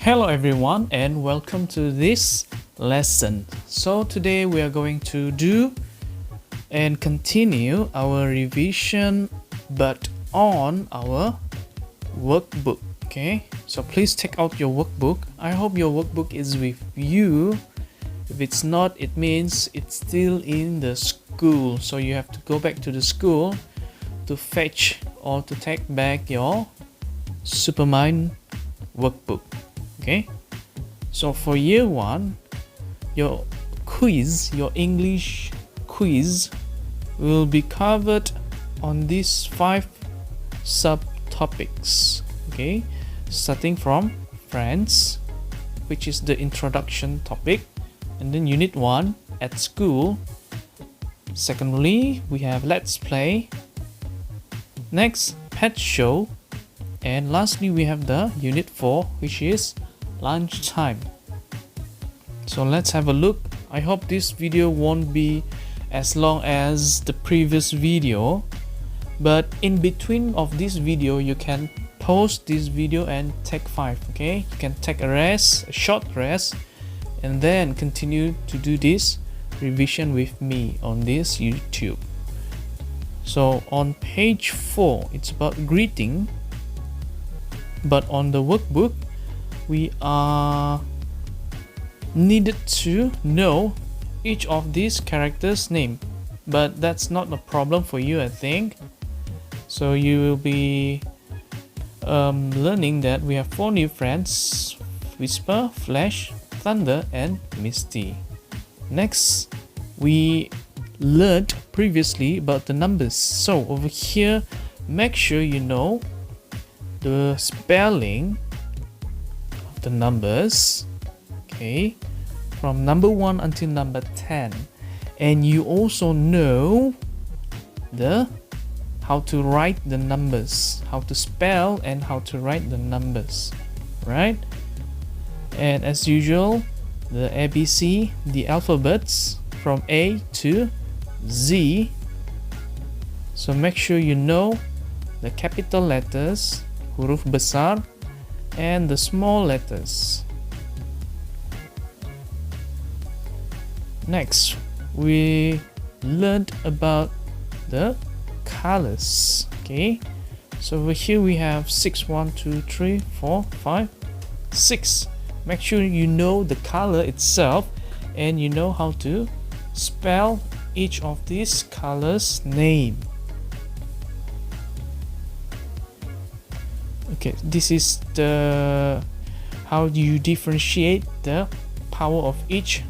Hello everyone and welcome to this lesson. So today we are going to do and continue our revision but on our workbook. Okay, so please take out your workbook. I hope your workbook is with you. If it's not, it means it's still in the school, so you have to go back to the school to fetch or to take back your Supermind workbook. Okay, so for year 1, your quiz, your English quiz will be covered on these 5 subtopics. Okay, starting from friends, which is the introduction topic, and then unit 1 at school. Secondly, we have let's play. Next, pet show, and lastly we have the unit 4, which is lunchtime. So let's have a look. I hope this video won't be as long as the previous video, but in between of this video you can pause this video and take 5. Okay, you can take a rest, a short rest, and then continue to do this revision with me on this YouTube. So on page 4 it's about greeting, but on the workbook we are needed to know each of these characters' name, but that's not a problem for you, I think. So you will be learning that we have 4 new friends: Whisper, Flash, Thunder, and Misty. Next, we learned previously about the numbers. So over here, make sure you know the spelling of the numbers, okay, from number 1 until number 10, and you also know the how to write the numbers, how to spell and how to write the numbers, right? And as usual, the ABC, the alphabets from A to Z. So make sure you know the capital letters, huruf besar, and the small letters. Next, we learned about the colors. Okay, so over here we have 6, 1, 2, 3, 4, 5, 6. Make sure you know the color itself and you know how to spell each of these colors' name. Okay, this is the how you differentiate the power of each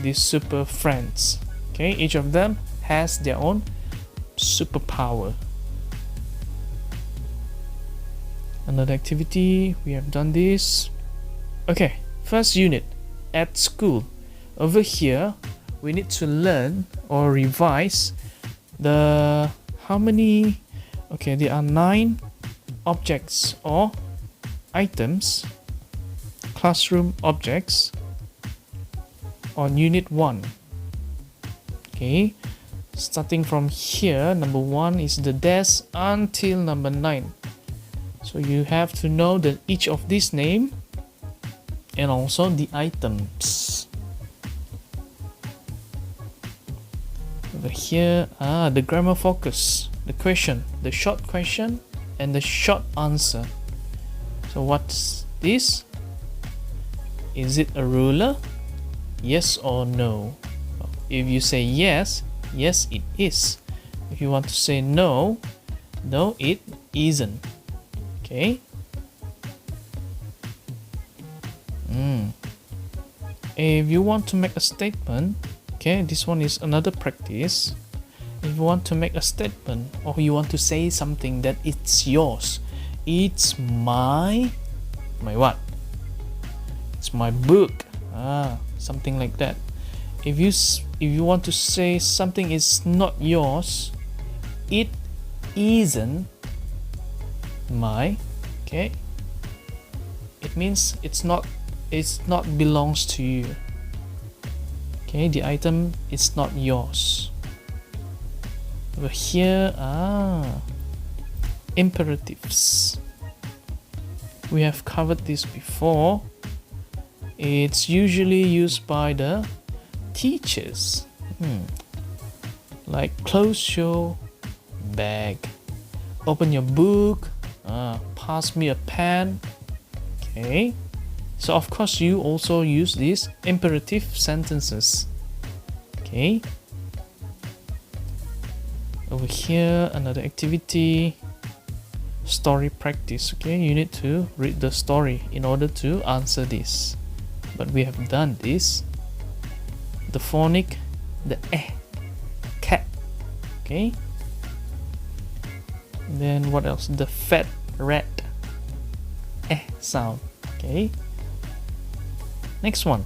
these super friends. Okay, each of them has their own superpower. Another activity, we have done this. Okay, first unit at school. Over here we need to learn or revise the how many, okay, there are 9 objects or items, classroom objects on unit 1. Okay, starting from here, number 1 is the desk until number 9. So you have to know that each of these name and also the items. Over here, the grammar focus, the question, the short question and the short answer. So what's this? Is it a ruler? Yes or no? If you say yes, yes it is. If you want to say no, no it isn't. Okay. If you want to make a statement, okay, this one is another practice. If you want to make a statement or you want to say something that it's yours, it's my what? It's my book. Something like that. If you want to say something is not yours, it isn't my, okay, it means it's not belongs to you. Okay, the item is not yours. Over here, imperatives. We have covered this before. It's usually used by the teachers. Like close your bag, open your book, pass me a pen. Okay, so of course you also use these imperative sentences. Okay, over here another activity, story practice. Okay, you need to read the story in order to answer this, but we have done this. The phonic, the cat. Okay, then what else? The fat rat, sound. Okay, next one.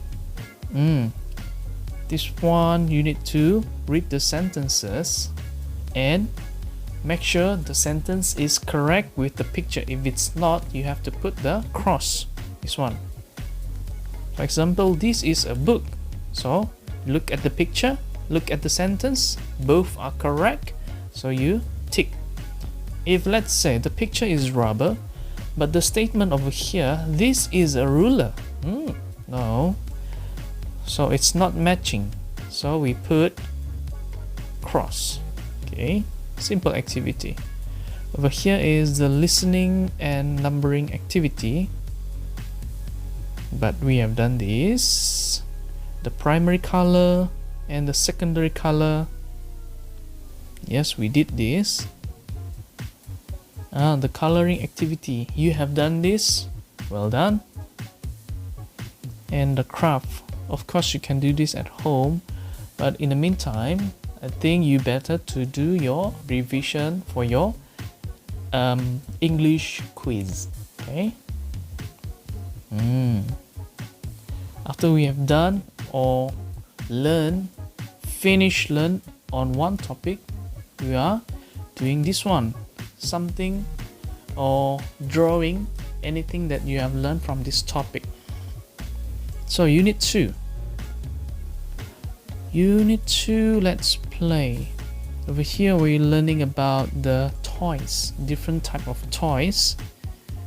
This one you need to read the sentences and make sure the sentence is correct with the picture. If it's not, you have to put the cross. This one, for example, this is a book, so look at the picture, look at the sentence, both are correct, so you tick. If let's say the picture is rubber, but the statement over here, this is a ruler, no, so it's not matching, so we put cross. Okay, simple activity. Over here is the listening and numbering activity, but we have done this. The primary color and the secondary color, yes, we did this. The coloring activity, you have done this, well done. And the craft, of course you can do this at home, but in the meantime I think you better to do your revision for your English quiz. Okay, after we have done or learn on one topic, we are doing this one, something or drawing anything that you have learned from this topic. So unit 2, let's play. Over here we're learning about the toys, different type of toys,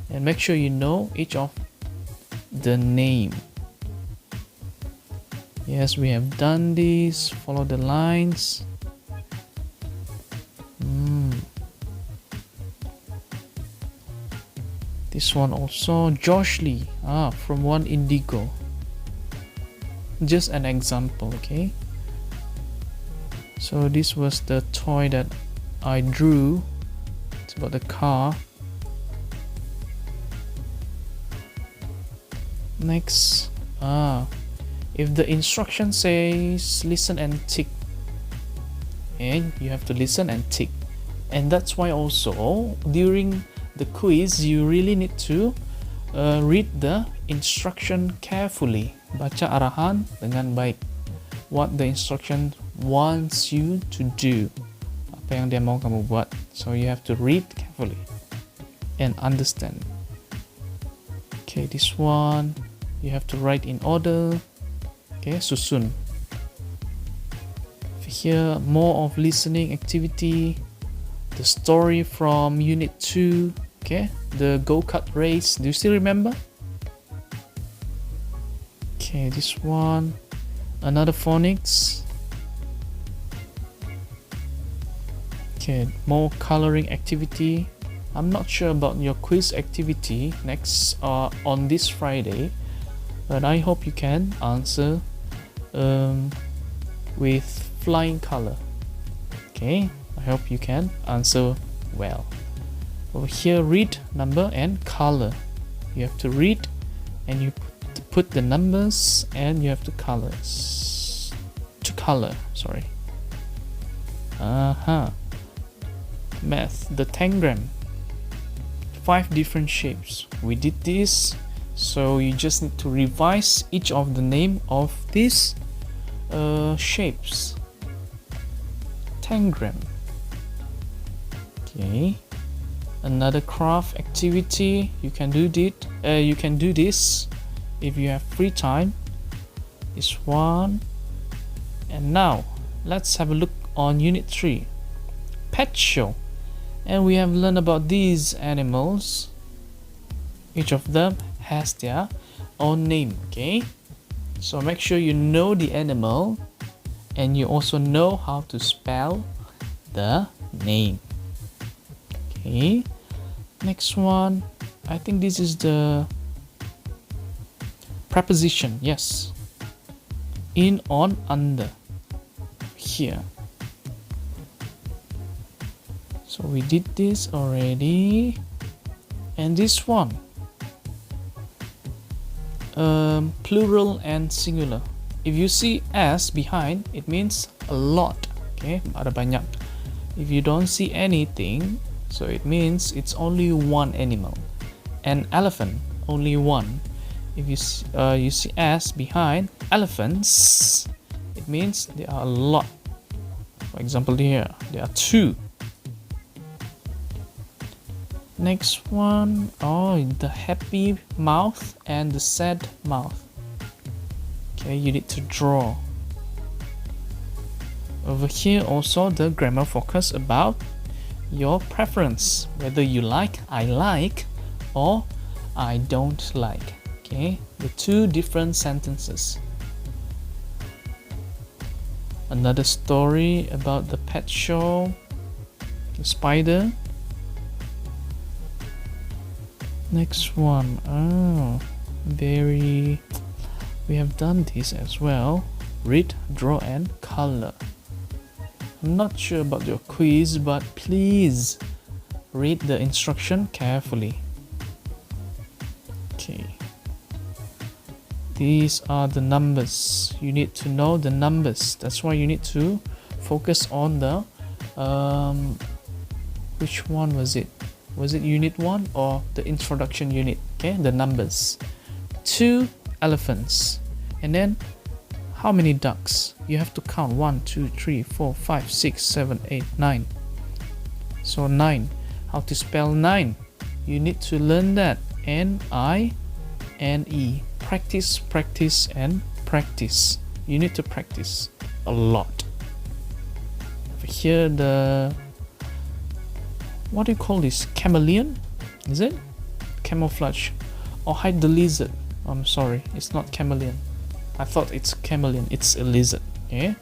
and make sure you know each of the name. Yes, we have done this. Follow the lines. This one also, Josh Lee, from One Indigo. Just an example, okay? So this was the toy that I drew. It's about the car. Next, if the instruction says listen and tick, and you have to listen and tick, and that's why also during the quiz you really need to read the instruction carefully, baca arahan dengan baik, what the instruction wants you to do, apa yang dia mau kamu buat. So you have to read carefully and understand. Okay, this one you have to write in order. Okay, susun. Here more of listening activity, the story from unit 2. Okay, the go-kart race, do you still remember? Okay, this one, another phonics. Okay, more coloring activity. I'm not sure about your quiz activity next on this Friday, but I hope you can answer with flying color. Okay, I hope you can answer well. Over here, read, number and color. You have to read and you put the numbers and you have to color. Sorry. Math, the tangram, 5 different shapes. We did this, so you just need to revise each of the name of these shapes. Tangram. Okay, another craft activity. You can do this if you have free time. This one. And now let's have a look on unit 3, pet show. And we have learned about these animals. Each of them has their own name. Okay, so make sure you know the animal and you also know how to spell the name. Okay, next one, I think this is the preposition. Yes, in, on, under, here. So we did this already. And this one, plural and singular. If you see s behind, it means a lot. Okay, ada banyak. If you don't see anything, so it means it's only one animal. An elephant, only one. If you see s behind elephants, it means there are a lot. For example, here there are 2. Next one, oh, the happy mouth and the sad mouth. Okay, you need to draw. Over here also the grammar focus about your preference, whether you like, I like, or I don't like. Okay, the 2 different sentences. Another story about the pet show, the spider. Next one, we have done this as well. Read, draw, and color. I'm not sure about your quiz, but please read the instruction carefully. Okay. These are the numbers. You need to know the numbers. That's why you need to focus on the which one was it? Was it unit 1 or the introduction unit? Okay, the numbers. 2 elephants. And then how many ducks? You have to count 1, 2, 3, 4, 5, 6, 7, 8, 9. So 9. How to spell 9? You need to learn that. N-I-N-E. Practice, practice, and practice. You need to practice a lot. Over here, the what do you call this? Chameleon? Is it? Camouflage. Or hide the lizard. I'm sorry, it's not chameleon. I thought it's chameleon. It's a lizard. Okay?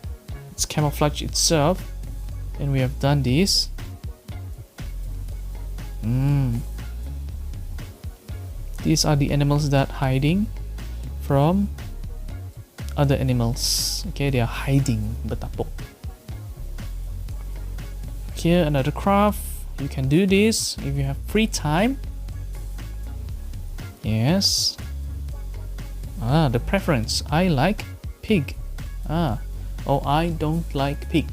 It's camouflage itself. And we have done this. These are the animals that hiding from other animals. Okay, they are hiding. Bertapuk. Here another craft. You can do this if you have free time. Yes. The preference. I like pig. Oh, I don't like pig.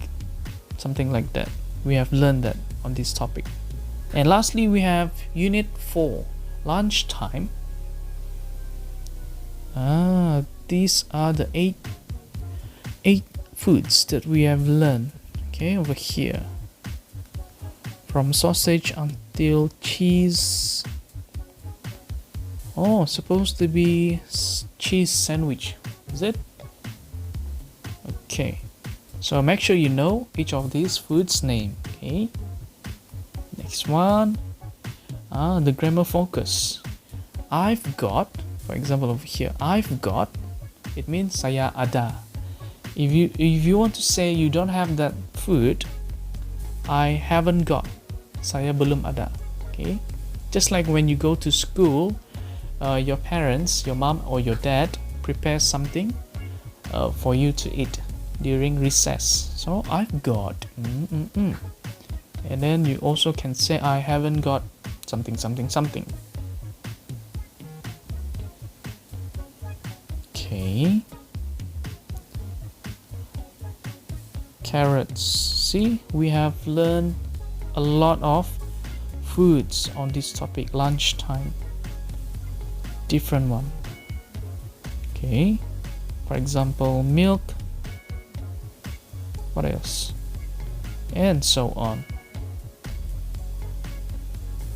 Something like that. We have learned that on this topic. And lastly, we have Unit 4, Lunchtime. These are the eight foods that we have learned. Okay, over here. From sausage until cheese. Oh, supposed to be cheese sandwich. Is it? Okay. So make sure you know each of these foods' name. Okay. Next one. The grammar focus. I've got, for example over here, I've got, it means saya ada. If you want to say you don't have that food, I haven't got. Saya belum ada. Okay. Just like when you go to school, your parents, your mom or your dad prepare something for you to eat during recess. So I've got. And then you also can say I haven't got something, something, something. Okay. Carrots. See, we have learned a lot of foods on this topic. Lunchtime. Different one. Okay. For example, milk. What else? And so on.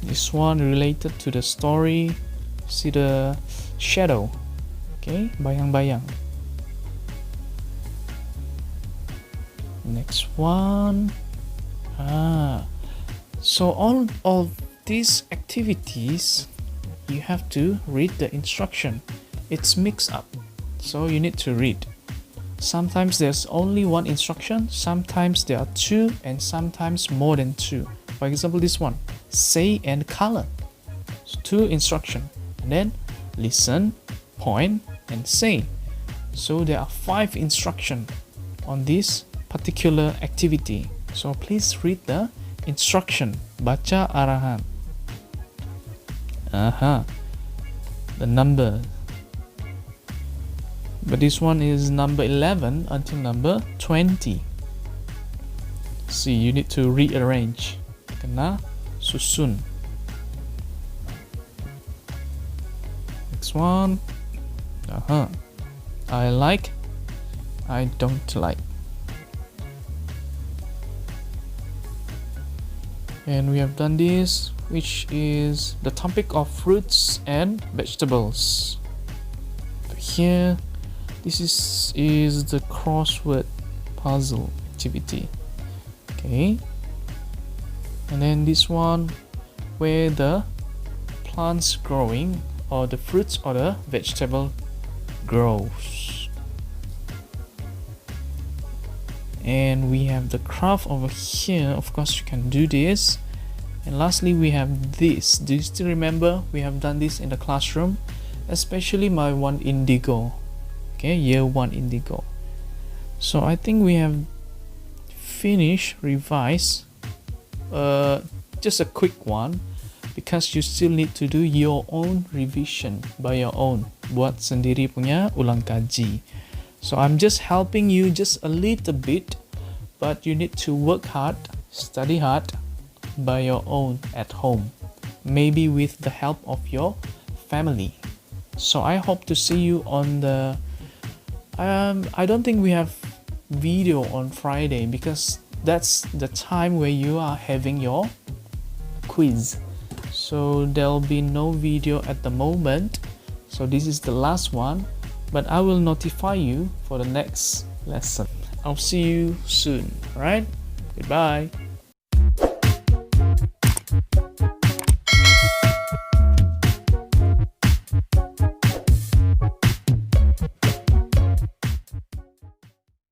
This one related to the story. See the shadow. Okay, bayang-bayang. Next one. So all of these activities, you have to read the instruction. it's mixed up, so you need to read. Sometimes there's only one instruction, sometimes there are two, and sometimes more than two. For example, this one, say and color. So 2 instruction, and then listen, point, and say. So there are 5 instruction on this particular activity. So please read the instruction. Baca arahan. The number. But this one is number 11 until number 20. See, you need to rearrange. Kena susun. Next one. I like, I don't like. And we have done this, which is the topic of fruits and vegetables. Here, this is the crossword puzzle activity. Okay. And then this one, where the plants growing, or the fruits or the vegetable grows. And we have the craft over here. Of course, you can do this. And lastly, we have this. Do you still remember? We have done this in the classroom, especially my one indigo. Okay, year 1 indigo. So I think we have finished revise. Just a quick one, because you still need to do your own revision by your own. Buat sendiri punya ulang kaji. So I'm just helping you just a little bit, but you need to work hard, study hard by your own at home, maybe with the help of your family. So I hope to see you on the I don't think we have video on Friday, because that's the time where you are having your quiz. So there'll be no video at the moment. So this is the last one, but I will notify you for the next lesson. I'll see you soon. Alright? Goodbye.